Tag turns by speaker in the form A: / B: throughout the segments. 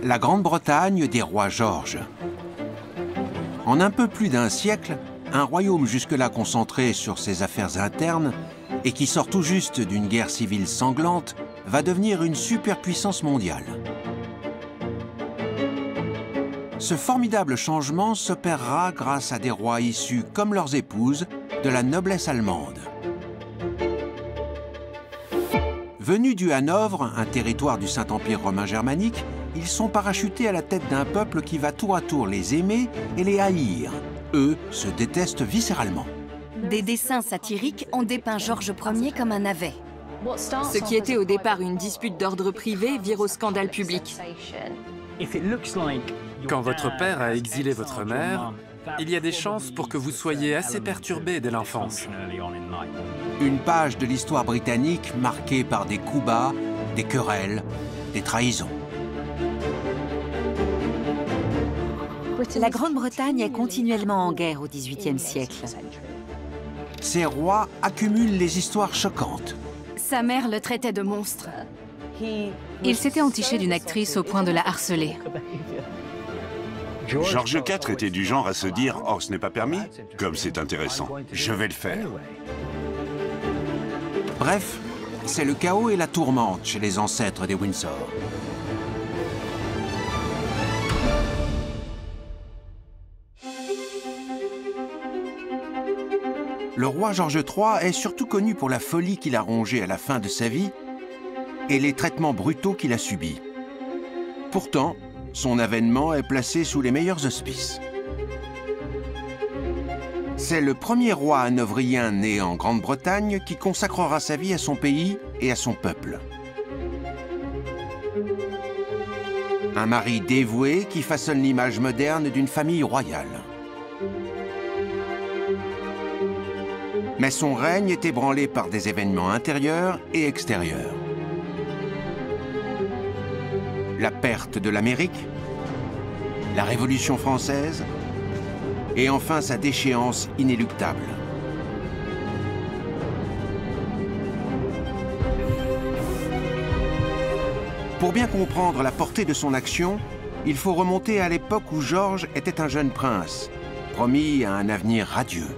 A: La Grande-Bretagne des rois Georges. En un peu plus d'un siècle, un royaume jusque-là concentré sur ses affaires internes et qui sort tout juste d'une guerre civile sanglante va devenir une superpuissance mondiale. Ce formidable changement s'opérera grâce à des rois issus, comme leurs épouses, de la noblesse allemande. Venus du Hanovre, un territoire du Saint-Empire romain germanique, ils sont parachutés à la tête d'un peuple qui va tour à tour les aimer et les haïr. Eux se détestent viscéralement.
B: Des dessins satiriques ont dépeint Georges Ier comme un navet.
C: Ce qui était au départ une dispute d'ordre privé vire au scandale public.
D: Quand votre père a exilé votre mère, il y a des chances pour que vous soyez assez perturbé dès l'enfance.
A: Une page de l'histoire britannique marquée par des coups bas, des querelles, des trahisons.
B: La Grande-Bretagne est continuellement en guerre au XVIIIe siècle.
A: Ces rois accumulent les histoires choquantes.
B: Sa mère le traitait de monstre.
E: Il s'était entiché d'une actrice au point de la harceler.
F: Georges IV était du genre à se dire « Oh, ce n'est pas permis ?» Comme c'est intéressant, je vais le faire.
A: Bref, c'est le chaos et la tourmente chez les ancêtres des Windsor. Le roi Georges III est surtout connu pour la folie qu'il a rongée à la fin de sa vie et les traitements brutaux qu'il a subis. Pourtant, son avènement est placé sous les meilleurs auspices. C'est le premier roi hanovrien né en Grande-Bretagne qui consacrera sa vie à son pays et à son peuple. Un mari dévoué qui façonne l'image moderne d'une famille royale. Mais son règne est ébranlé par des événements intérieurs et extérieurs. La perte de l'Amérique, la Révolution française, et enfin sa déchéance inéluctable. Pour bien comprendre la portée de son action, il faut remonter à l'époque où Georges était un jeune prince, promis à un avenir radieux.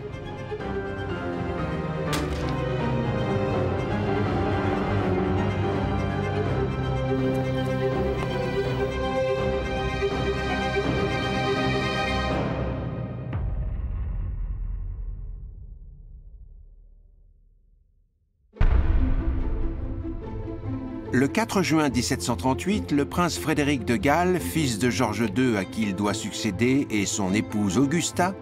A: Le 4 juin 1738, le prince Frédéric de Galles, fils de Georges II à qui il doit succéder, et son épouse Augusta,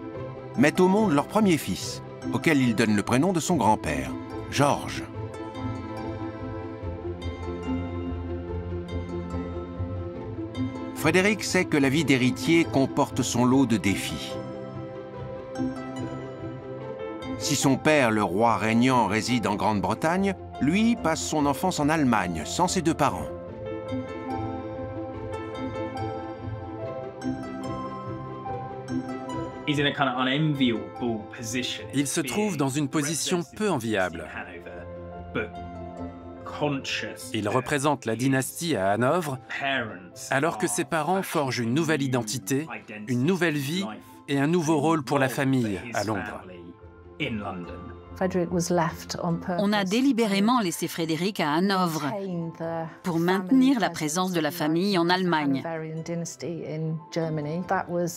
A: mettent au monde leur premier fils, auquel il donne le prénom de son grand-père, Georges. Frédéric sait que la vie d'héritier comporte son lot de défis. Si son père, le roi régnant, réside en Grande-Bretagne, lui passe son enfance en Allemagne, sans ses deux parents.
D: Il se trouve dans une position peu enviable. Il représente la dynastie à Hanovre, alors que ses parents forgent une nouvelle identité, une nouvelle vie et un nouveau rôle pour la famille à Londres.
B: On a délibérément laissé Frédéric à Hanovre pour maintenir la présence de la famille en Allemagne.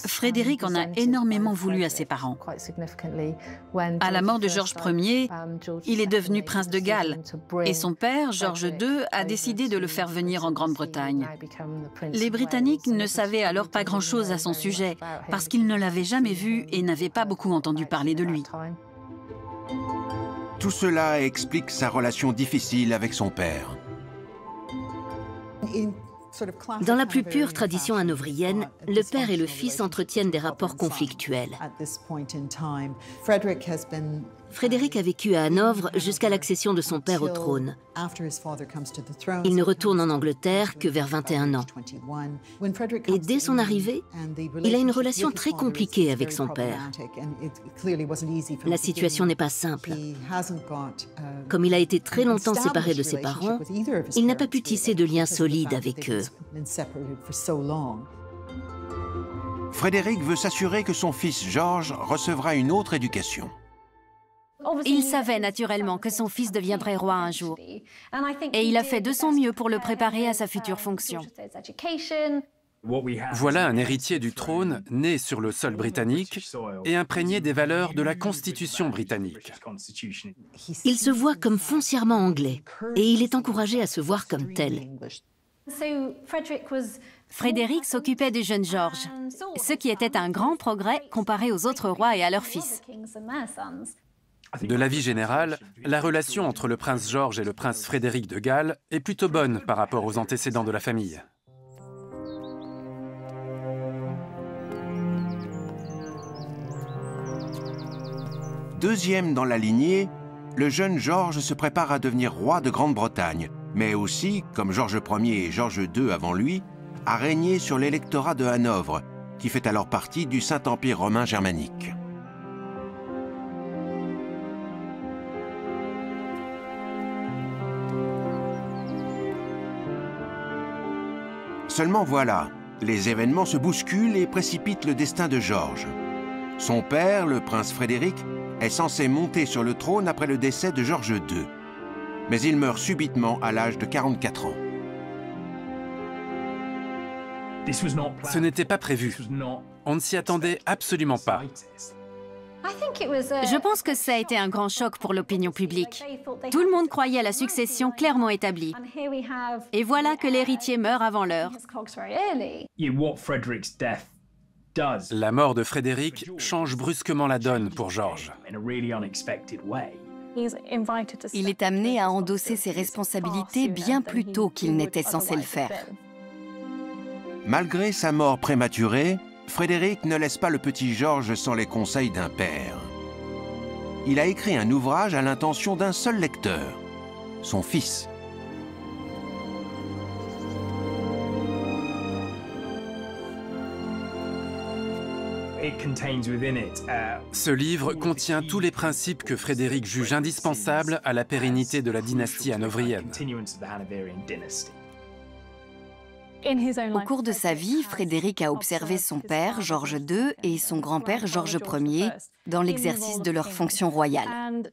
B: Frédéric en a énormément voulu à ses parents. À la mort de Georges Ier, il est devenu prince de Galles et son père, Georges II, a décidé de le faire venir en Grande-Bretagne. Les Britanniques ne savaient alors pas grand-chose à son sujet parce qu'ils ne l'avaient jamais vu et n'avaient pas beaucoup entendu parler de lui.
A: Tout cela explique sa relation difficile avec son père.
G: Dans la plus pure tradition hanovrienne, le père et le fils entretiennent des rapports conflictuels. Frédéric a vécu à Hanovre jusqu'à l'accession de son père au trône. Il ne retourne en Angleterre que vers 21 ans. Et dès son arrivée, il a une relation très compliquée avec son père. La situation n'est pas simple. Comme il a été très longtemps séparé de ses parents, il n'a pas pu tisser de liens solides avec eux.
A: Frédéric veut s'assurer que son fils George recevra une autre éducation.
H: Il savait naturellement que son fils deviendrait roi un jour. Et il a fait de son mieux pour le préparer à sa future fonction.
D: Voilà un héritier du trône né sur le sol britannique et imprégné des valeurs de la Constitution britannique.
G: Il se voit comme foncièrement anglais et il est encouragé à se voir comme tel.
H: Frédéric s'occupait du jeune George, ce qui était un grand progrès comparé aux autres rois et à leurs fils.
D: De l'avis général, la relation entre le prince George et le prince Frédéric de Galles est plutôt bonne par rapport aux antécédents de la famille.
A: Deuxième dans la lignée, le jeune George se prépare à devenir roi de Grande-Bretagne, mais aussi, comme George Ier et George II avant lui, à régner sur l'électorat de Hanovre, qui fait alors partie du Saint-Empire romain germanique. Seulement voilà, les événements se bousculent et précipitent le destin de George. Son père, le prince Frédéric, est censé monter sur le trône après le décès de George II. Mais il meurt subitement à l'âge de 44 ans.
D: Ce n'était pas prévu. On ne s'y attendait absolument pas.
H: Je pense que ça a été un grand choc pour l'opinion publique. Tout le monde croyait à la succession clairement établie. Et voilà que l'héritier meurt avant l'heure.
D: La mort de Frédéric change brusquement la donne pour George.
E: Il est amené à endosser ses responsabilités bien plus tôt qu'il n'était censé le faire.
A: Malgré sa mort prématurée, Frédéric ne laisse pas le petit George sans les conseils d'un père. Il a écrit un ouvrage à l'intention d'un seul lecteur, son fils.
D: Ce livre contient tous les principes que Frédéric juge indispensables à la pérennité de la dynastie hanovrienne.
E: Au cours de sa vie, Frédéric a observé son père, George II, et son grand-père, George Ier, dans l'exercice de leurs fonctions royales.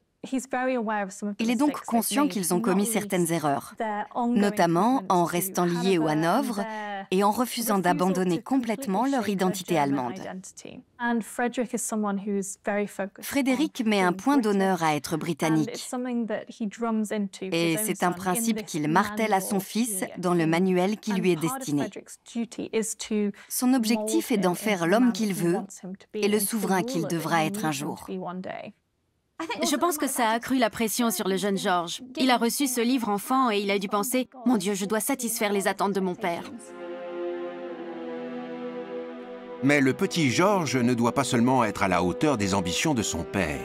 E: Il est donc conscient qu'ils ont commis certaines erreurs, notamment en restant liés au Hanovre et en refusant d'abandonner complètement leur identité allemande. Frédéric met un point d'honneur à être britannique. Et c'est un principe qu'il martèle à son fils dans le manuel qui lui est destiné. Son objectif est d'en faire l'homme qu'il veut et le souverain qu'il devra être un jour.
H: Je pense que ça a accru la pression sur le jeune George. Il a reçu ce livre enfant et il a dû penser « Mon Dieu, je dois satisfaire les attentes de mon père ».
A: Mais le petit George ne doit pas seulement être à la hauteur des ambitions de son père.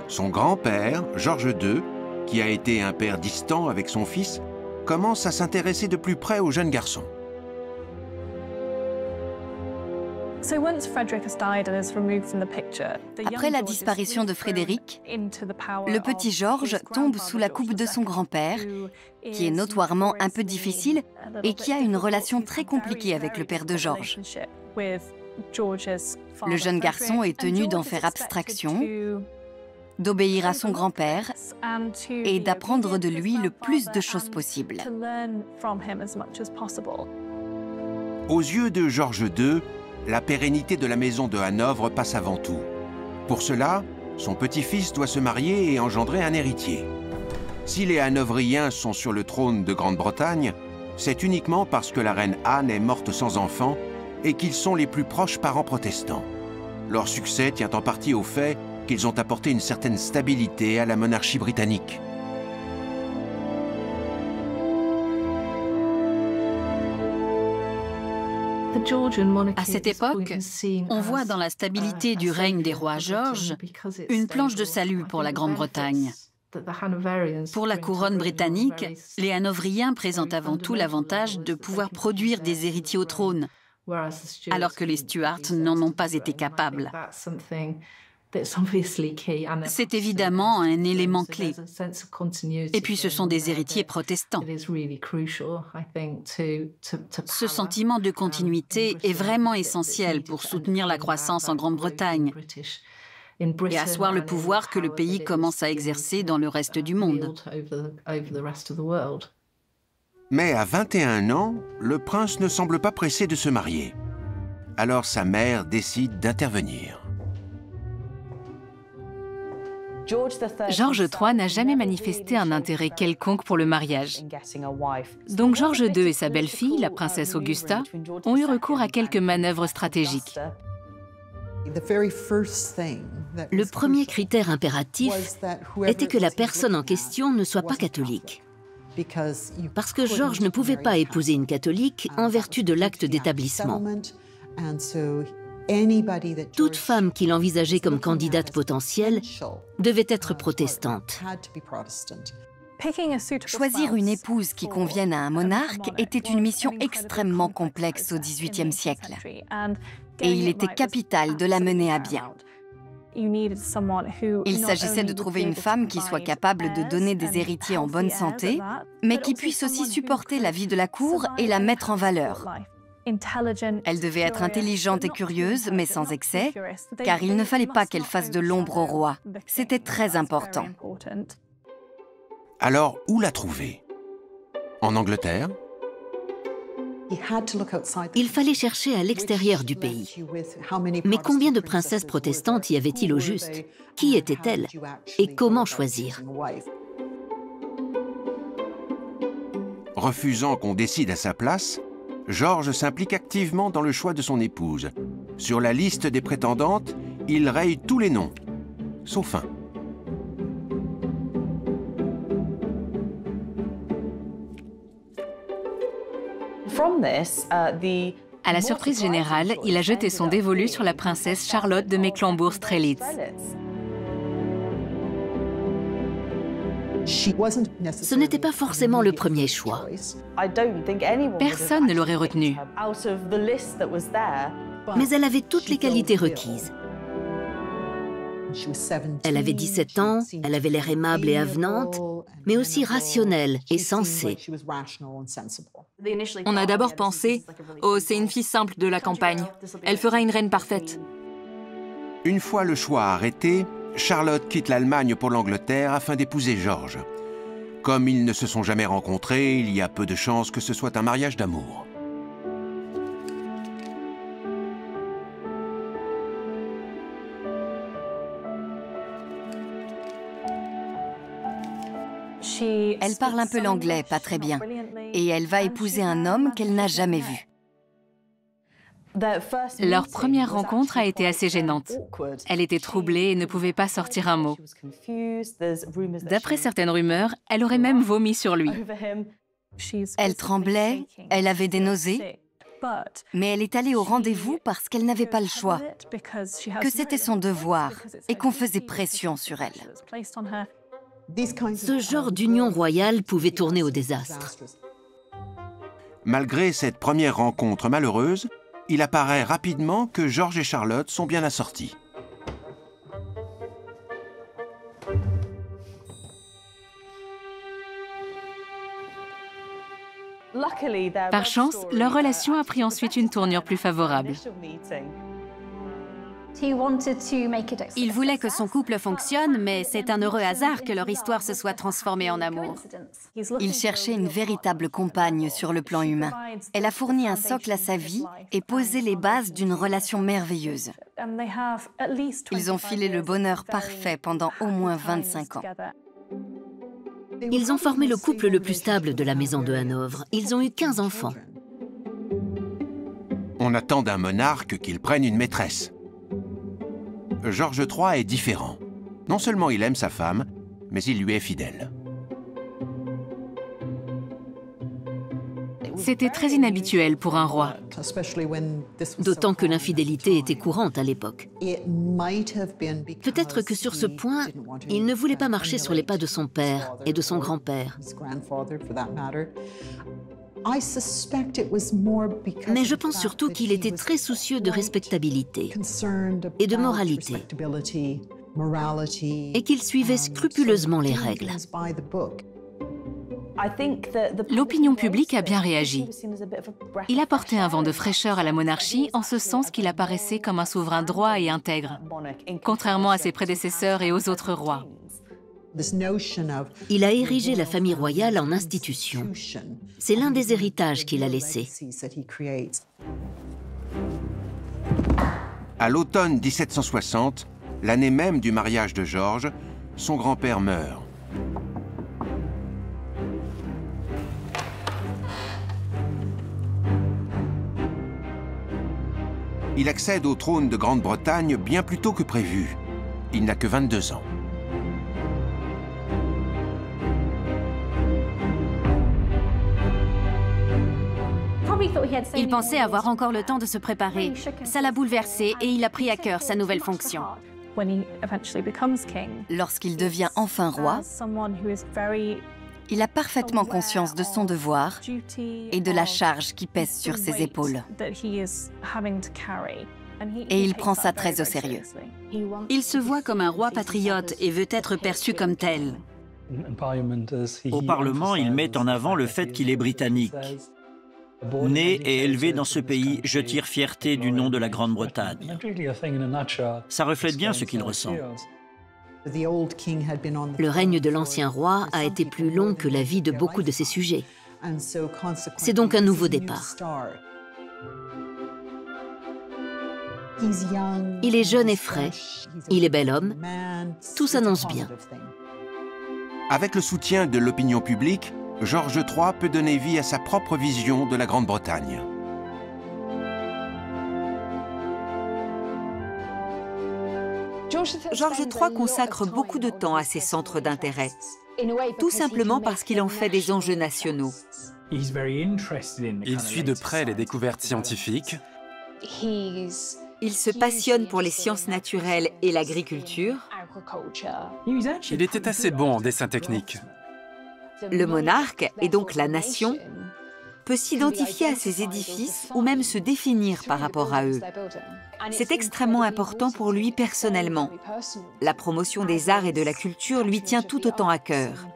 A: Son grand-père, George II, qui a été un père distant avec son fils, commence à s'intéresser de plus près au jeune garçon.
E: Après la disparition de Frédéric, le petit George tombe sous la coupe de son grand-père, qui est notoirement un peu difficile et qui a une relation très compliquée avec le père de George. Le jeune garçon est tenu d'en faire abstraction, d'obéir à son grand-père et d'apprendre de lui le plus de choses possible.
A: Aux yeux de George II, la pérennité de la maison de Hanovre passe avant tout. Pour cela, son petit-fils doit se marier et engendrer un héritier. Si les Hanovriens sont sur le trône de Grande-Bretagne, c'est uniquement parce que la reine Anne est morte sans enfant et qu'ils sont les plus proches parents protestants. Leur succès tient en partie au fait qu'ils ont apporté une certaine stabilité à la monarchie britannique.
B: À cette époque, on voit dans la stabilité du règne des rois Georges une planche de salut pour la Grande-Bretagne. Pour la couronne britannique, les Hanovriens présentent avant tout l'avantage de pouvoir produire des héritiers au trône, alors que les Stuarts n'en ont pas été capables. C'est évidemment un élément clé. Et puis ce sont des héritiers protestants. Ce sentiment de continuité est vraiment essentiel pour soutenir la croissance en Grande-Bretagne et asseoir le pouvoir que le pays commence à exercer dans le reste du monde.
A: Mais à 21 ans, le prince ne semble pas pressé de se marier. Alors sa mère décide d'intervenir.
C: George III n'a jamais manifesté un intérêt quelconque pour le mariage. Donc George II et sa belle-fille, la princesse Augusta, ont eu recours à quelques manœuvres stratégiques.
G: Le premier critère impératif était que la personne en question ne soit pas catholique. Parce que George ne pouvait pas épouser une catholique en vertu de l'acte d'établissement. Toute femme qu'il envisageait comme candidate potentielle devait être protestante.
E: Choisir une épouse qui convienne à un monarque était une mission extrêmement complexe au XVIIIe siècle. Et il était capital de la mener à bien. Il s'agissait de trouver une femme qui soit capable de donner des héritiers en bonne santé, mais qui puisse aussi supporter la vie de la cour et la mettre en valeur. Elle devait être intelligente et curieuse, mais sans excès, car il ne fallait pas qu'elle fasse de l'ombre au roi. C'était très important.
A: Alors, où la trouver? En Angleterre?
G: Il fallait chercher à l'extérieur du pays. Mais combien de princesses protestantes y avait-il au juste? Qui étaient-elles? Et comment choisir?
A: Refusant qu'on décide à sa place, George s'implique activement dans le choix de son épouse. Sur la liste des prétendantes, il raye tous les noms, sauf un.
C: À la surprise générale, il a jeté son dévolu sur la princesse Charlotte de Mecklembourg-Strelitz.
G: Ce n'était pas forcément le premier choix.
C: Personne ne l'aurait retenue.
G: Mais elle avait toutes les qualités requises. Elle avait 17 ans, elle avait l'air aimable et avenante, mais aussi rationnelle et sensée.
C: On a d'abord pensé « Oh, c'est une fille simple de la campagne. Elle fera une reine parfaite. »
A: Une fois le choix arrêté, Charlotte quitte l'Allemagne pour l'Angleterre afin d'épouser George. Comme ils ne se sont jamais rencontrés, il y a peu de chances que ce soit un mariage d'amour.
E: Elle parle un peu l'anglais, pas très bien, et elle va épouser un homme qu'elle n'a jamais vu.
C: Leur première rencontre a été assez gênante. Elle était troublée et ne pouvait pas sortir un mot. D'après certaines rumeurs, elle aurait même vomi sur lui.
E: Elle tremblait, elle avait des nausées, mais elle est allée au rendez-vous parce qu'elle n'avait pas le choix, que c'était son devoir et qu'on faisait pression sur elle.
G: Ce genre d'union royale pouvait tourner au désastre.
A: Malgré cette première rencontre malheureuse, il apparaît rapidement que George et Charlotte sont bien assortis.
C: Par chance, leur relation a pris ensuite une tournure plus favorable.
H: Il voulait que son couple fonctionne, mais c'est un heureux hasard que leur histoire se soit transformée en amour.
E: Il cherchait une véritable compagne sur le plan humain. Elle a fourni un socle à sa vie et posé les bases d'une relation merveilleuse. Ils ont filé le bonheur parfait pendant au moins 25 ans.
G: Ils ont formé le couple le plus stable de la maison de Hanovre. Ils ont eu 15 enfants.
A: On attend d'un monarque qu'il prenne une maîtresse. George III est différent. Non seulement il aime sa femme, mais il lui est fidèle.
C: C'était très inhabituel pour un roi.
G: D'autant que l'infidélité était courante à l'époque. Peut-être que sur ce point, il ne voulait pas marcher sur les pas de son père et de son grand-père. Mais je pense surtout qu'il était très soucieux de respectabilité et de moralité, et qu'il suivait scrupuleusement les règles.
C: L'opinion publique a bien réagi. Il apportait un vent de fraîcheur à la monarchie en ce sens qu'il apparaissait comme un souverain droit et intègre, contrairement à ses prédécesseurs et aux autres rois.
G: Il a érigé la famille royale en institution. C'est l'un des héritages qu'il a laissés.
A: À l'automne 1760, l'année même du mariage de Georges, son grand-père meurt. Il accède au trône de Grande-Bretagne bien plus tôt que prévu. Il n'a que 22 ans.
H: Il pensait avoir encore le temps de se préparer. Ça l'a bouleversé et il a pris à cœur sa nouvelle fonction.
E: Lorsqu'il devient enfin roi, il a parfaitement conscience de son devoir et de la charge qui pèse sur ses épaules. Et il prend ça très au sérieux.
B: Il se voit comme un roi patriote et veut être perçu comme tel.
I: Au Parlement, il met en avant le fait qu'il est britannique. Né et élevé dans ce pays, je tire fierté du nom de la Grande-Bretagne. Ça reflète bien ce qu'il ressent.
G: Le règne de l'ancien roi a été plus long que la vie de beaucoup de ses sujets. C'est donc un nouveau départ. Il est jeune et frais, il est bel homme, tout s'annonce bien.
A: Avec le soutien de l'opinion publique, Georges III peut donner vie à sa propre vision de la Grande-Bretagne.
J: Georges III consacre beaucoup de temps à ses centres d'intérêt, tout simplement parce qu'il en fait des enjeux nationaux.
D: Il suit de près les découvertes scientifiques.
J: Il se passionne pour les sciences naturelles et l'agriculture.
D: Il était assez bon en dessin technique.
J: Le monarque, et donc la nation, peut s'identifier à ces édifices ou même se définir par rapport à eux. C'est extrêmement important pour lui personnellement. La promotion des arts et de la culture lui tient tout autant à cœur.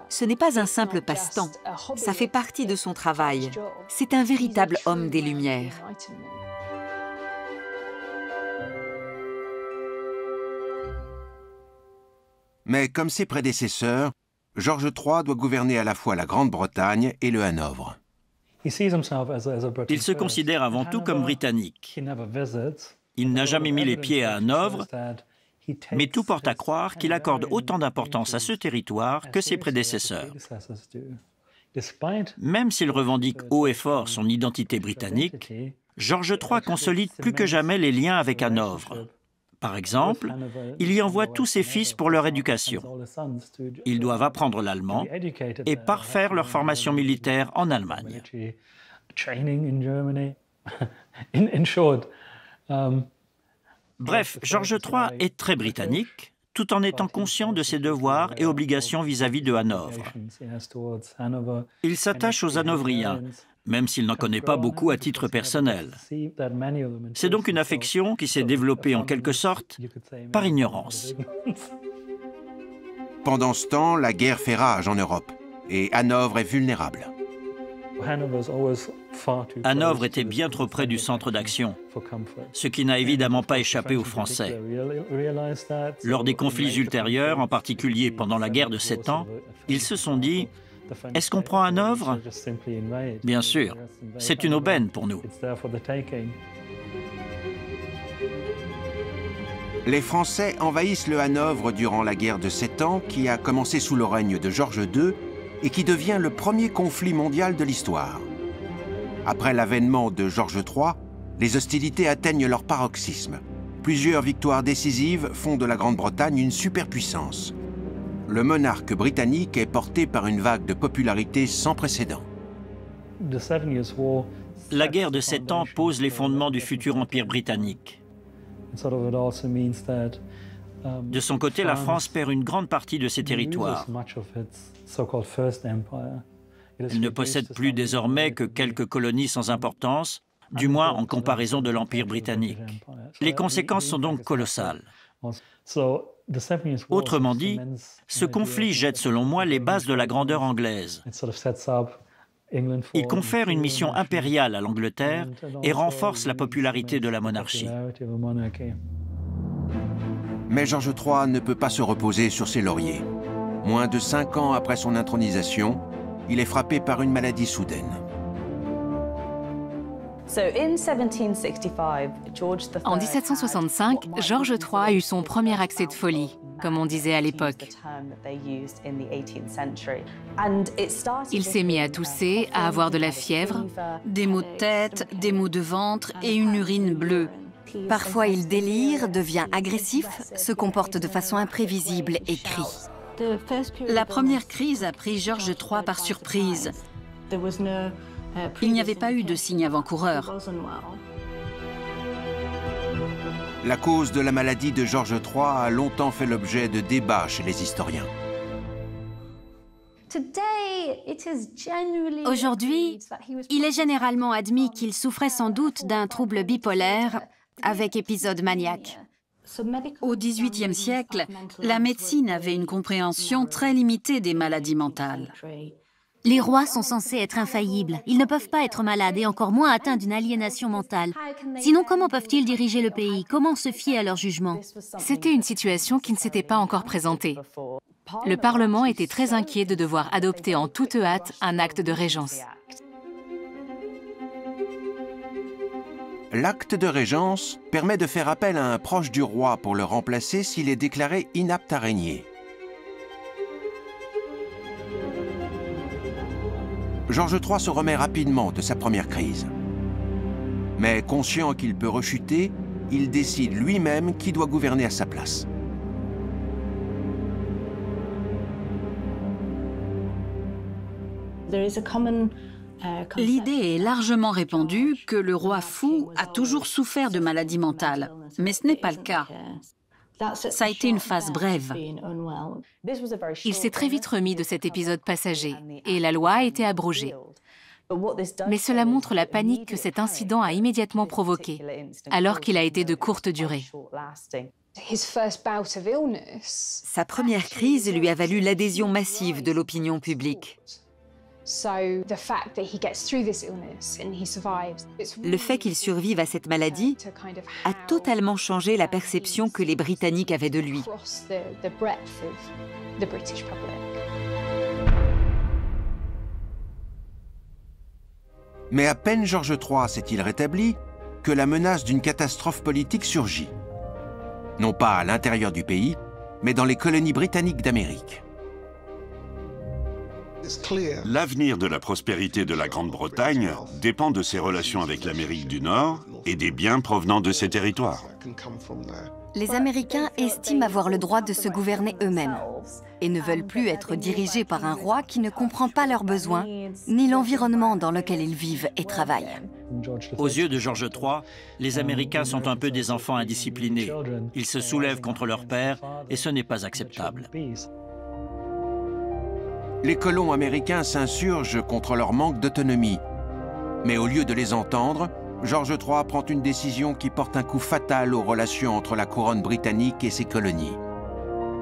J: Ce n'est pas un simple passe-temps, ça fait partie de son travail. C'est un véritable homme des Lumières.
A: Mais comme ses prédécesseurs, Georges III doit gouverner à la fois la Grande-Bretagne et le Hanovre.
I: Il se considère avant tout comme britannique. Il n'a jamais mis les pieds à Hanovre, mais tout porte à croire qu'il accorde autant d'importance à ce territoire que ses prédécesseurs. Même s'il revendique haut et fort son identité britannique, Georges III consolide plus que jamais les liens avec Hanovre. Par exemple, il y envoie tous ses fils pour leur éducation. Ils doivent apprendre l'allemand et parfaire leur formation militaire en Allemagne. Bref, Georges III est très britannique, tout en étant conscient de ses devoirs et obligations vis-à-vis de Hanovre. Il s'attache aux Hanovriens, même s'il n'en connaît pas beaucoup à titre personnel. C'est donc une affection qui s'est développée en quelque sorte par ignorance.
A: Pendant ce temps, la guerre fait rage en Europe et Hanovre est vulnérable.
I: Hanovre était bien trop près du centre d'action, ce qui n'a évidemment pas échappé aux Français. Lors des conflits ultérieurs, en particulier pendant la guerre de 7 ans, ils se sont dit: est-ce qu'on prend Hanovre? Bien sûr, c'est une aubaine pour nous.
A: Les Français envahissent le Hanovre durant la guerre de 7 ans qui a commencé sous le règne de Georges II et qui devient le premier conflit mondial de l'histoire. Après l'avènement de Georges III, les hostilités atteignent leur paroxysme. Plusieurs victoires décisives font de la Grande-Bretagne une superpuissance. Le monarque britannique est porté par une vague de popularité sans précédent.
I: La guerre de 7 ans pose les fondements du futur empire britannique. De son côté, la France perd une grande partie de ses territoires. Elle ne possède plus désormais que quelques colonies sans importance, du moins en comparaison de l'Empire britannique. Les conséquences sont donc colossales. Autrement dit, ce conflit jette selon moi les bases de la grandeur anglaise. Il confère une mission impériale à l'Angleterre et renforce la popularité de la monarchie.
A: Mais George III ne peut pas se reposer sur ses lauriers. Moins de 5 ans après son intronisation, il est frappé par une maladie soudaine.
C: En 1765, George III a eu son premier accès de folie, comme on disait à l'époque. Il s'est mis à tousser, à avoir de la fièvre,
B: des maux de tête, des maux de ventre et une urine bleue.
E: Parfois, il délire, devient agressif, se comporte de façon imprévisible et crie.
B: La première crise a pris George III par surprise. Il n'y avait pas eu de signe avant-coureur.
A: La cause de la maladie de George III a longtemps fait l'objet de débats chez les historiens.
H: Aujourd'hui, il est généralement admis qu'il souffrait sans doute d'un trouble bipolaire avec épisode maniaque.
B: Au XVIIIe siècle, la médecine avait une compréhension très limitée des maladies mentales.
K: Les rois sont censés être infaillibles. Ils ne peuvent pas être malades et encore moins atteints d'une aliénation mentale. Sinon, comment peuvent-ils diriger le pays? Comment se fier à leur jugement?
C: C'était une situation qui ne s'était pas encore présentée. Le Parlement était très inquiet de devoir adopter en toute hâte un acte de régence.
A: L'acte de régence permet de faire appel à un proche du roi pour le remplacer s'il est déclaré inapte à régner. George III se remet rapidement de sa première crise. Mais conscient qu'il peut rechuter, il décide lui-même qui doit gouverner à sa place.
B: L'idée est largement répandue que le roi fou a toujours souffert de maladies mentales, mais ce n'est pas le cas. Ça a été une phase brève.
C: Il s'est très vite remis de cet épisode passager et la loi a été abrogée. Mais cela montre la panique que cet incident a immédiatement provoquée, alors qu'il a été de courte durée.
J: Sa première crise lui a valu l'adhésion massive de l'opinion publique. Le fait qu'il survive à cette maladie a totalement changé la perception que les Britanniques avaient de lui.
A: Mais à peine George III s'est-il rétabli que la menace d'une catastrophe politique surgit. Non pas à l'intérieur du pays, mais dans les colonies britanniques d'Amérique.
F: L'avenir de la prospérité de la Grande-Bretagne dépend de ses relations avec l'Amérique du Nord et des biens provenant de ses territoires.
E: Les Américains estiment avoir le droit de se gouverner eux-mêmes et ne veulent plus être dirigés par un roi qui ne comprend pas leurs besoins ni l'environnement dans lequel ils vivent et travaillent.
I: Aux yeux de George III, les Américains sont un peu des enfants indisciplinés. Ils se soulèvent contre leur père et ce n'est pas acceptable.
A: Les colons américains s'insurgent contre leur manque d'autonomie. Mais au lieu de les entendre, George III prend une décision qui porte un coup fatal aux relations entre la couronne britannique et ses colonies.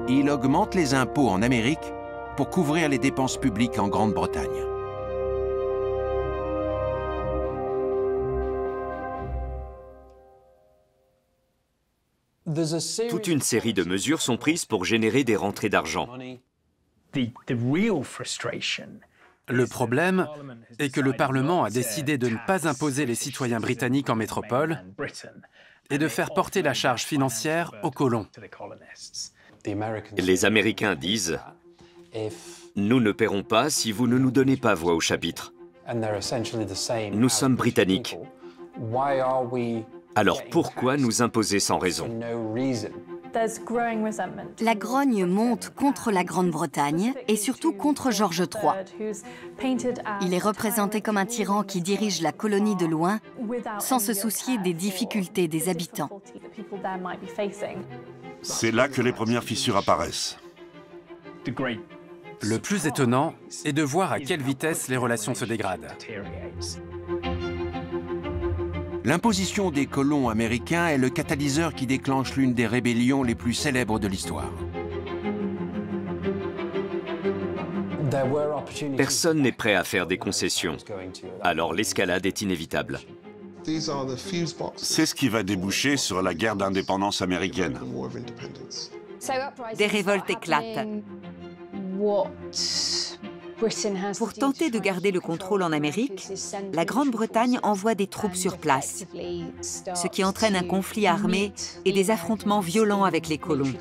A: Il augmente les impôts en Amérique pour couvrir les dépenses publiques en Grande-Bretagne.
L: Toute une série de mesures sont prises pour générer des rentrées d'argent.
D: Le problème est que le Parlement a décidé de ne pas imposer les citoyens britanniques en métropole et de faire porter la charge financière aux colons.
L: Les Américains disent « Nous ne paierons pas si vous ne nous donnez pas voix au chapitre. Nous sommes britanniques. Alors pourquoi nous imposer sans raison ?»
E: La grogne monte contre la Grande-Bretagne et surtout contre George III. Il est représenté comme un tyran qui dirige la colonie de loin sans se soucier des difficultés des habitants.
F: C'est là que les premières fissures apparaissent.
D: Le plus étonnant est de voir à quelle vitesse les relations se dégradent.
A: L'imposition des colons américains est le catalyseur qui déclenche l'une des rébellions les plus célèbres de l'histoire.
L: Personne n'est prêt à faire des concessions, alors l'escalade est inévitable.
F: C'est ce qui va déboucher sur la guerre d'indépendance américaine.
J: Des révoltes éclatent. Pour tenter de garder le contrôle en Amérique, la Grande-Bretagne envoie des troupes sur place, ce qui entraîne un conflit armé et des affrontements violents avec les colons.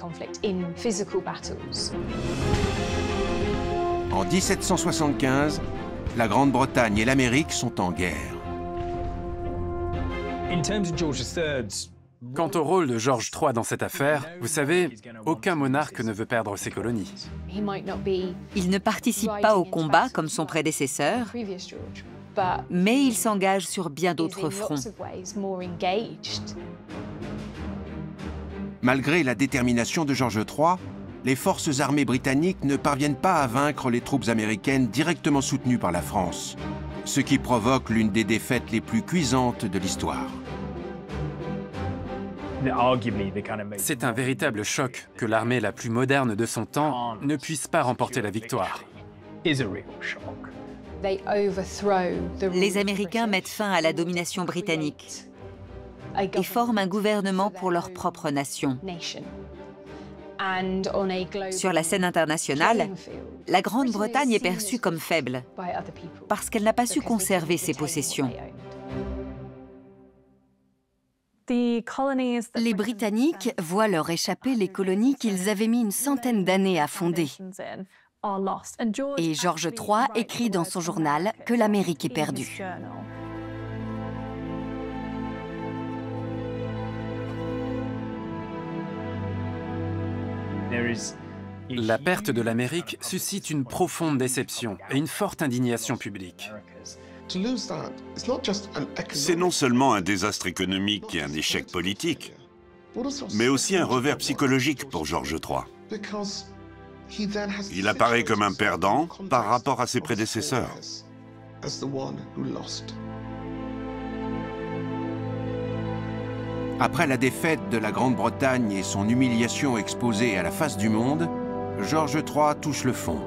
A: En 1775, la Grande-Bretagne et l'Amérique sont en guerre.
D: Quant au rôle de George III dans cette affaire, vous savez, aucun monarque ne veut perdre ses colonies.
J: Il ne participe pas au combat comme son prédécesseur, mais il s'engage sur bien d'autres fronts.
A: Malgré la détermination de George III, les forces armées britanniques ne parviennent pas à vaincre les troupes américaines directement soutenues par la France, ce qui provoque l'une des défaites les plus cuisantes de l'histoire.
D: C'est un véritable choc que l'armée la plus moderne de son temps ne puisse pas remporter la victoire.
J: Les Américains mettent fin à la domination britannique et forment un gouvernement pour leur propre nation. Sur la scène internationale, la Grande-Bretagne est perçue comme faible parce qu'elle n'a pas su conserver ses possessions. Les Britanniques voient leur échapper les colonies qu'ils avaient mis une centaine d'années à fonder. Et George III écrit dans son journal que l'Amérique est perdue.
D: La perte de l'Amérique suscite une profonde déception et une forte indignation publique.
F: C'est non seulement un désastre économique et un échec politique, mais aussi un revers psychologique pour George III. Il apparaît comme un perdant par rapport à ses prédécesseurs.
A: Après la défaite de la Grande-Bretagne et son humiliation exposée à la face du monde, George III touche le fond.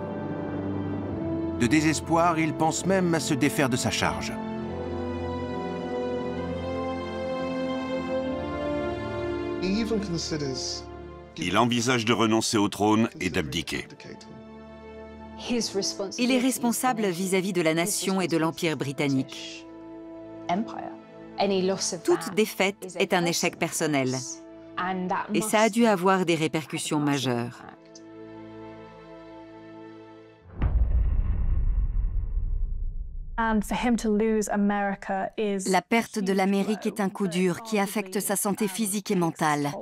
A: De désespoir, il pense même à se défaire de sa charge.
F: Il envisage de renoncer au trône et d'abdiquer.
J: Il est responsable vis-à-vis de la nation et de l'Empire britannique. Toute défaite est un échec personnel, et ça a dû avoir des répercussions majeures. La perte de l'Amérique est un coup dur qui affecte sa santé physique et mentale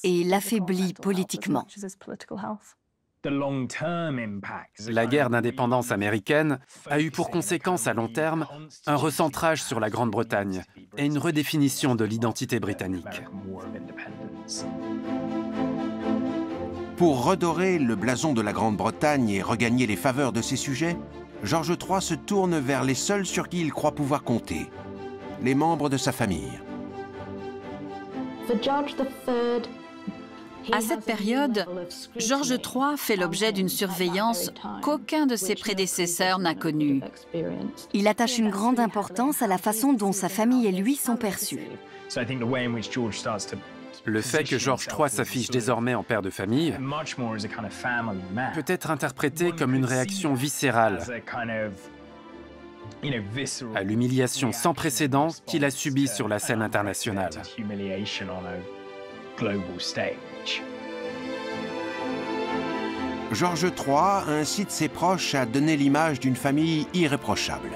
J: et l'affaiblit politiquement.
D: La guerre d'indépendance américaine a eu pour conséquence à long terme un recentrage sur la Grande-Bretagne et une redéfinition de l'identité britannique.
A: Pour redorer le blason de la Grande-Bretagne et regagner les faveurs de ses sujets, George III se tourne vers les seuls sur qui il croit pouvoir compter, les membres de sa famille.
B: À cette période, George III fait l'objet d'une surveillance qu'aucun de ses prédécesseurs n'a connue.
E: Il attache une grande importance à la façon dont sa famille et lui sont perçus.
D: Le fait que George III s'affiche désormais en père de famille peut être interprété comme une réaction viscérale à l'humiliation sans précédent qu'il a subie sur la scène internationale.
A: George III incite ses proches à donner l'image d'une famille irréprochable.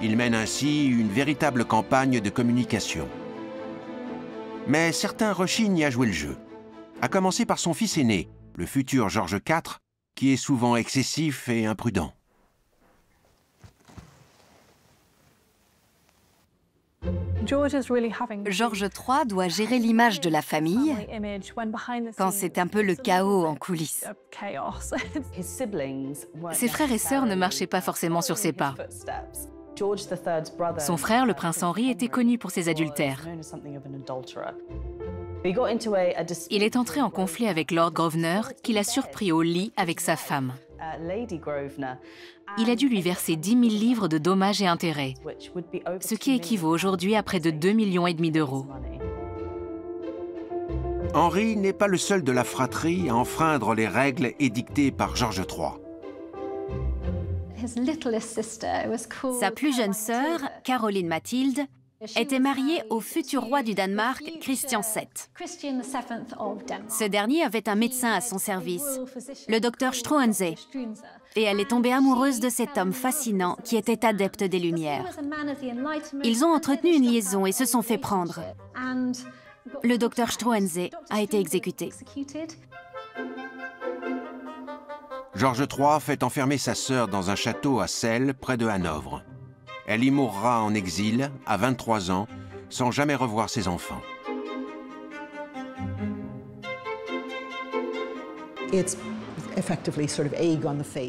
A: Il mène ainsi une véritable campagne de communication. Mais certains rechignent à jouer le jeu. à commencer par son fils aîné, le futur George IV, qui est souvent excessif et imprudent.
E: George III doit gérer l'image de la famille quand c'est un peu le chaos en coulisses.
C: Ses frères et sœurs ne marchaient pas forcément sur ses pas. Son frère, le prince Henri, était connu pour ses adultères. Il est entré en conflit avec Lord Grosvenor, qui l'a surpris au lit avec sa femme. Il a dû lui verser 10 000 livres de dommages et intérêts, ce qui équivaut aujourd'hui à près de 2,5 millions d'euros.
A: Henri n'est pas le seul de la fratrie à enfreindre les règles édictées par George III.
H: Sa plus jeune sœur, Caroline Mathilde, était mariée au futur roi du Danemark, Christian VII. Ce dernier avait un médecin à son service, le docteur Struensee, et elle est tombée amoureuse de cet homme fascinant qui était adepte des Lumières. Ils ont entretenu une liaison et se sont fait prendre. Le docteur Struensee a été exécuté.
A: George III fait enfermer sa sœur dans un château à Celle, près de Hanovre. Elle y mourra en exil, à 23 ans, sans jamais revoir ses enfants.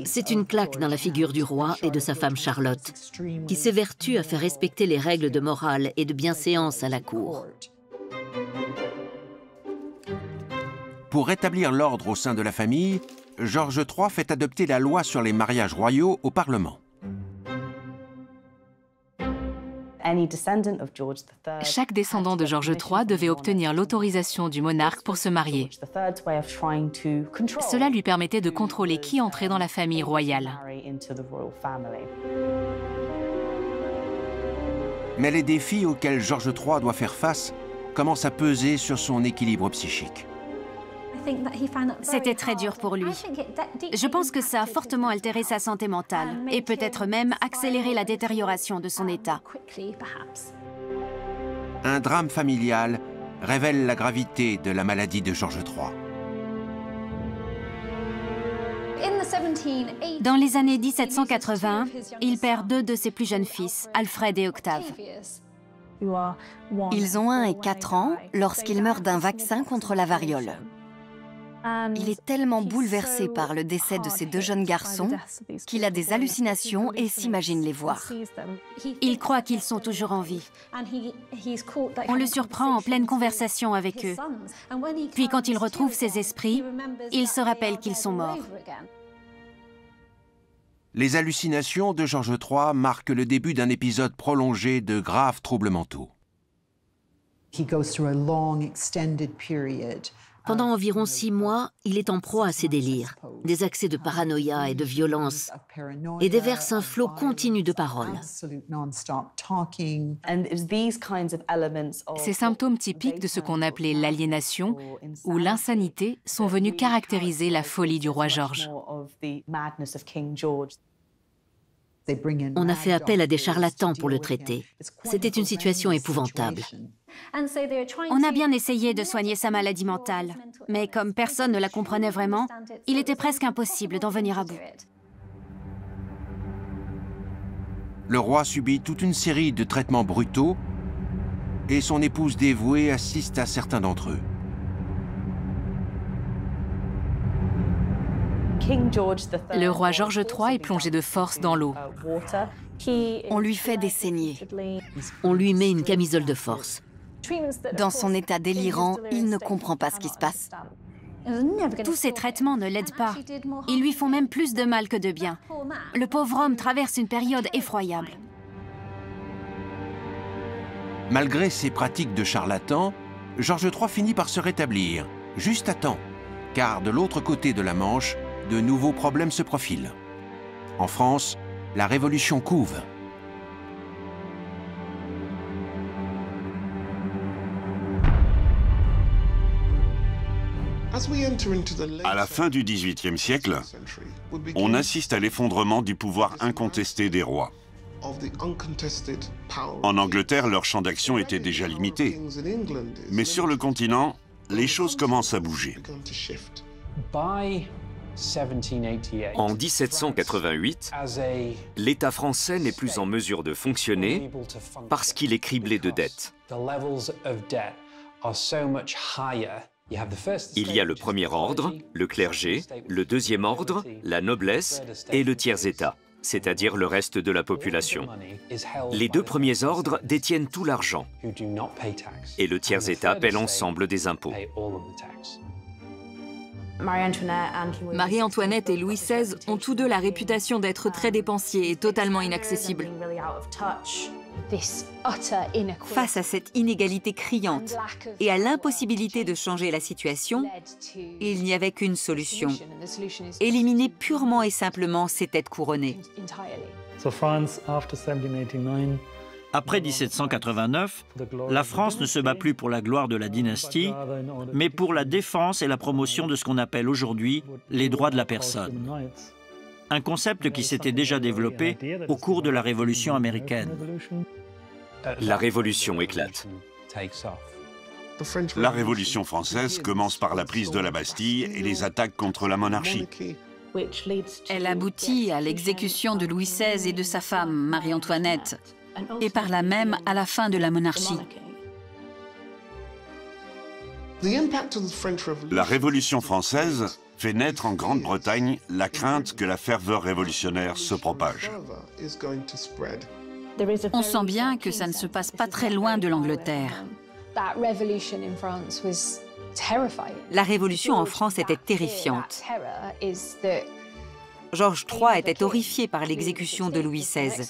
G: C'est une claque dans la figure du roi et de sa femme Charlotte, qui s'évertuent à faire respecter les règles de morale et de bienséance à la cour.
A: Pour rétablir l'ordre au sein de la famille, George III fait adopter la loi sur les mariages royaux au Parlement.
C: Chaque descendant de George III devait obtenir l'autorisation du monarque pour se marier. Cela lui permettait de contrôler qui entrait dans la famille royale.
A: Mais les défis auxquels George III doit faire face commencent à peser sur son équilibre psychique.
H: C'était très dur pour lui. Je pense que ça a fortement altéré sa santé mentale et peut-être même accéléré la détérioration de son état.
A: Un drame familial révèle la gravité de la maladie de George III.
H: Dans les années 1780, il perd 2 de ses plus jeunes fils, Alfred et Octave.
E: Ils ont 1 et 4 ans lorsqu'il meurt d'un vaccin contre la variole. Il est tellement bouleversé par le décès de ces 2 jeunes garçons qu'il a des hallucinations et s'imagine les voir.
H: Il croit qu'ils sont toujours en vie. On le surprend en pleine conversation avec eux. Puis quand il retrouve ses esprits, il se rappelle qu'ils sont morts.
A: Les hallucinations de George III marquent le début d'un épisode prolongé de graves troubles mentaux.
G: Pendant environ 6 mois, il est en proie à ses délires, des accès de paranoïa et de violence, et déverse un flot continu de paroles.
C: Ces symptômes typiques de ce qu'on appelait l'aliénation ou l'insanité sont venus caractériser la folie du roi George.
G: On a fait appel à des charlatans pour le traiter. C'était une situation épouvantable.
H: On a bien essayé de soigner sa maladie mentale, mais comme personne ne la comprenait vraiment, il était presque impossible d'en venir à bout.
A: Le roi subit toute une série de traitements brutaux et son épouse dévouée assiste à certains d'entre eux.
C: Le roi George III est plongé de force dans l'eau.
E: On lui fait des saignées.
G: On lui met une camisole de force.
E: Dans son état délirant, il ne comprend pas ce qui se passe.
H: Tous ces traitements ne l'aident pas. Ils lui font même plus de mal que de bien. Le pauvre homme traverse une période effroyable.
A: Malgré ces pratiques de charlatan, George III finit par se rétablir, juste à temps, car de l'autre côté de la Manche, de nouveaux problèmes se profilent. En France, la Révolution couve.
F: À la fin du XVIIIe siècle, on assiste à l'effondrement du pouvoir incontesté des rois. En Angleterre, leur champ d'action était déjà limité. Mais sur le continent, les choses commencent à bouger.
L: En 1788, l'État français n'est plus en mesure de fonctionner parce qu'il est criblé de dettes. Il y a le premier ordre, le clergé, le deuxième ordre, la noblesse et le tiers-État, c'est-à-dire le reste de la population. Les deux premiers ordres détiennent tout l'argent et le tiers-État paie l'ensemble des impôts.
M: Marie-Antoinette et Louis XVI ont tous deux la réputation d'être très dépensiers et totalement inaccessibles.
J: Face à cette inégalité criante et à l'impossibilité de changer la situation, il n'y avait qu'une solution: éliminer purement et simplement ces têtes couronnées.
I: Après 1789, la France ne se bat plus pour la gloire de la dynastie, mais pour la défense et la promotion de ce qu'on appelle aujourd'hui les droits de la personne. Un concept qui s'était déjà développé au cours de la Révolution américaine.
L: La Révolution éclate.
F: La Révolution française commence par la prise de la Bastille et les attaques contre la monarchie.
B: Elle aboutit à l'exécution de Louis XVI et de sa femme, Marie-Antoinette, et par là même à la fin de la monarchie.
F: La Révolution française fait naître en Grande-Bretagne la crainte que la ferveur révolutionnaire se propage.
B: On sent bien que ça ne se passe pas très loin de l'Angleterre.
J: La révolution en France était terrifiante. Georges III était horrifié par l'exécution de Louis XVI.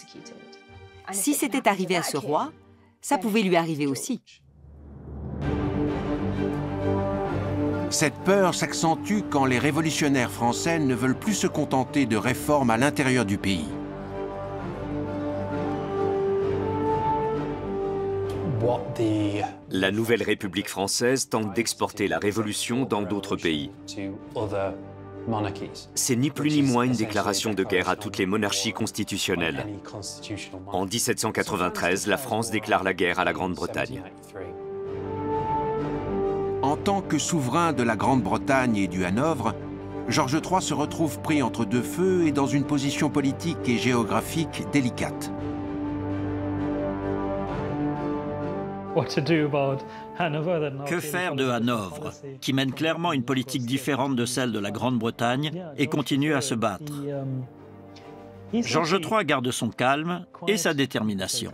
J: Si c'était arrivé à ce roi, ça pouvait lui arriver aussi.
A: Cette peur s'accentue quand les révolutionnaires français ne veulent plus se contenter de réformes à l'intérieur du pays.
L: La nouvelle République française tente d'exporter la révolution dans d'autres pays. C'est ni plus ni moins une déclaration de guerre à toutes les monarchies constitutionnelles. En 1793, la France déclare la guerre à la Grande-Bretagne.
A: En tant que souverain de la Grande-Bretagne et du Hanovre, Georges III se retrouve pris entre deux feux et dans une position politique et géographique délicate.
I: Que faire de Hanovre, qui mène clairement une politique différente de celle de la Grande-Bretagne et continue à se battre? Georges III garde son calme et sa détermination.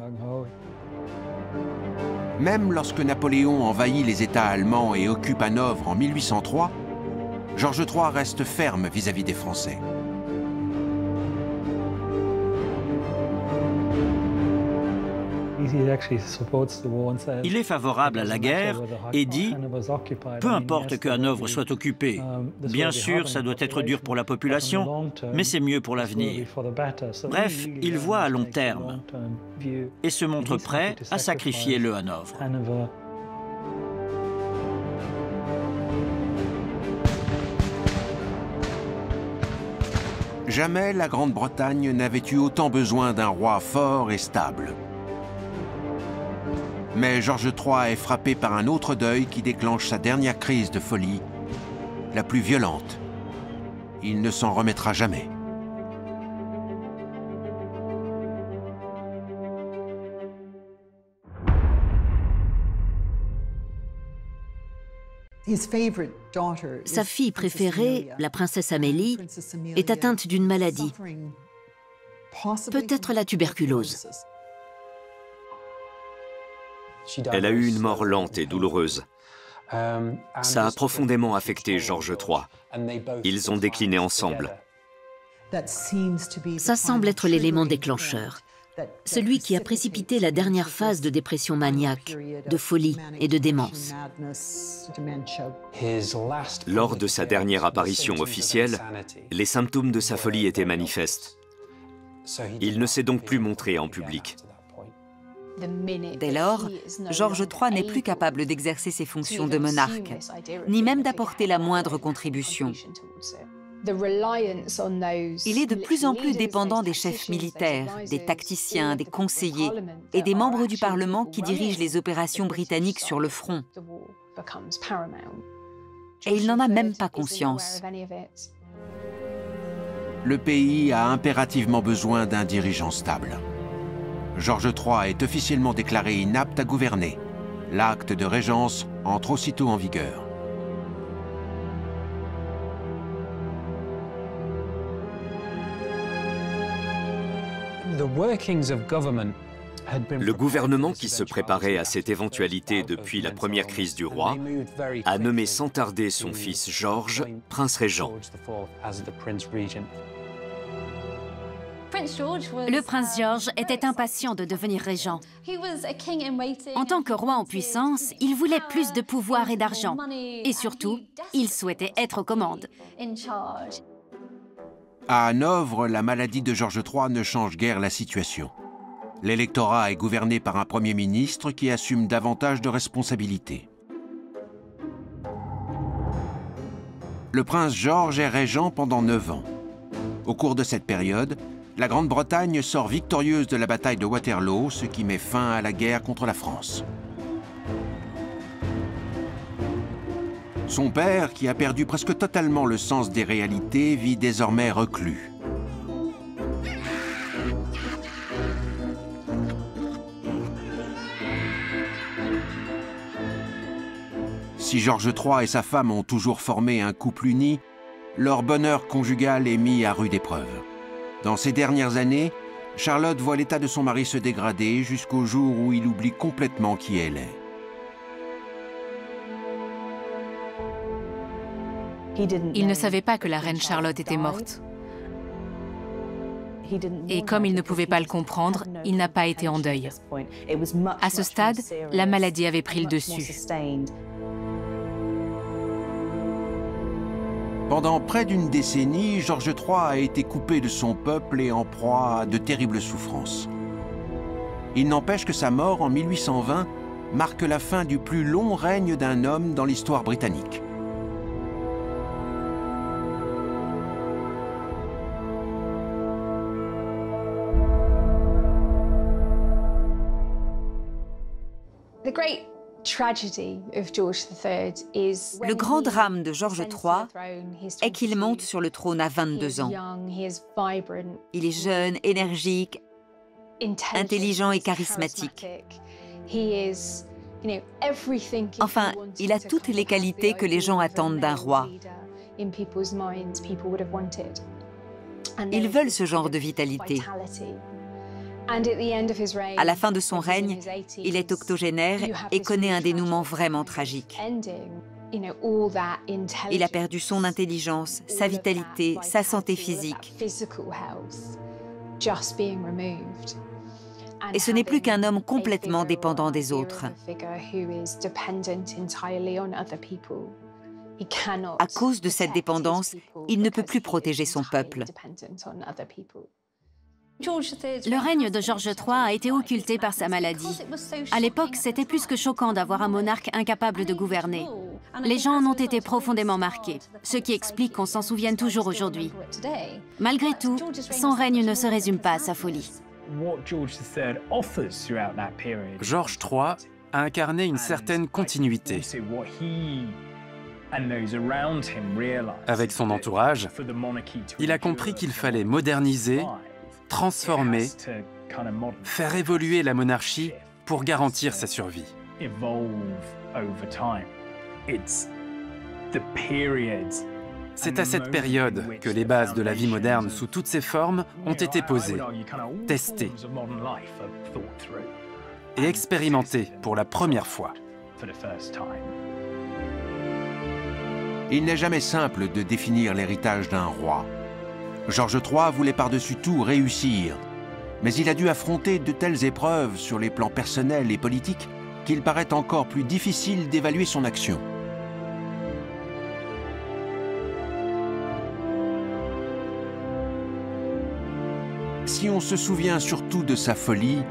A: Même lorsque Napoléon envahit les États allemands et occupe Hanovre en 1803, Georges III reste ferme vis-à-vis des Français.
I: Il est favorable à la guerre et dit « Peu importe que Hanovre soit occupé, bien sûr ça doit être dur pour la population, mais c'est mieux pour l'avenir. » Bref, il voit à long terme et se montre prêt à sacrifier le Hanovre.
A: Jamais la Grande-Bretagne n'avait eu autant besoin d'un roi fort et stable. Mais Georges III est frappé par un autre deuil qui déclenche sa dernière crise de folie, la plus violente. Il ne s'en remettra jamais.
G: Sa fille préférée, la princesse Amélie, est atteinte d'une maladie, peut-être la tuberculose.
L: Elle a eu une mort lente et douloureuse. Ça a profondément affecté Georges III. Ils ont décliné ensemble.
G: Ça semble être l'élément déclencheur, celui qui a précipité la dernière phase de dépression maniaque, de folie et de démence.
L: Lors de sa dernière apparition officielle, les symptômes de sa folie étaient manifestes. Il ne s'est donc plus montré en public.
J: Dès lors, Georges III n'est plus capable d'exercer ses fonctions de monarque, ni même d'apporter la moindre contribution. Il est de plus en plus dépendant des chefs militaires, des tacticiens, des conseillers et des membres du Parlement qui dirigent les opérations britanniques sur le front. Et il n'en a même pas conscience.
A: Le pays a impérativement besoin d'un dirigeant stable. George III est officiellement déclaré inapte à gouverner. L'acte de régence entre aussitôt en vigueur.
L: Le gouvernement, qui se préparait à cette éventualité depuis la première crise du roi, a nommé sans tarder son fils George prince régent.
H: Le prince George était impatient de devenir régent. En tant que roi en puissance, il voulait plus de pouvoir et d'argent. Et surtout, il souhaitait être aux commandes.
A: À Hanovre, la maladie de George III ne change guère la situation. L'électorat est gouverné par un Premier ministre qui assume davantage de responsabilités. Le prince George est régent pendant 9 ans. Au cours de cette période, la Grande-Bretagne sort victorieuse de la bataille de Waterloo, ce qui met fin à la guerre contre la France. Son père, qui a perdu presque totalement le sens des réalités, vit désormais reclus. Si George III et sa femme ont toujours formé un couple uni, leur bonheur conjugal est mis à rude épreuve. Dans ces dernières années, Charlotte voit l'état de son mari se dégrader jusqu'au jour où il oublie complètement qui elle est.
C: Il ne savait pas que la reine Charlotte était morte. Et comme il ne pouvait pas le comprendre, il n'a pas été en deuil. À ce stade, la maladie avait pris le dessus.
A: Pendant près d'une décennie, George III a été coupé de son peuple et en proie à de terribles souffrances. Il n'empêche que sa mort en 1820 marque la fin du plus long règne d'un homme dans l'histoire britannique.
J: Le grand drame de George III est qu'il monte sur le trône à 22 ans. Il est jeune, énergique, intelligent et charismatique. Enfin, il a toutes les qualités que les gens attendent d'un roi. Ils veulent ce genre de vitalité. À la fin de son règne, il est octogénaire et connaît un dénouement vraiment tragique. Il a perdu son intelligence, sa vitalité, sa santé physique. Et ce n'est plus qu'un homme complètement dépendant des autres. À cause de cette dépendance, il ne peut plus protéger son peuple.
H: Le règne de George III a été occulté par sa maladie. À l'époque, c'était plus que choquant d'avoir un monarque incapable de gouverner. Les gens en ont été profondément marqués, ce qui explique qu'on s'en souvienne toujours aujourd'hui. Malgré tout, son règne ne se résume pas à sa folie.
D: George III a incarné une certaine continuité. Avec son entourage, il a compris qu'il fallait moderniser, transformer, faire évoluer la monarchie pour garantir sa survie. C'est à cette période que les bases de la vie moderne sous toutes ses formes ont été posées, testées et expérimentées pour la première fois.
A: Il n'est jamais simple de définir l'héritage d'un roi. George III voulait par-dessus tout réussir, mais il a dû affronter de telles épreuves sur les plans personnels et politiques qu'il paraît encore plus difficile d'évaluer son action. Si on se souvient surtout de sa folie,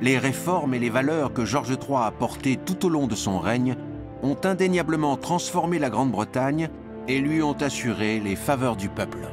A: les réformes et les valeurs que George III a portées tout au long de son règne ont indéniablement transformé la Grande-Bretagne et lui ont assuré les faveurs du peuple.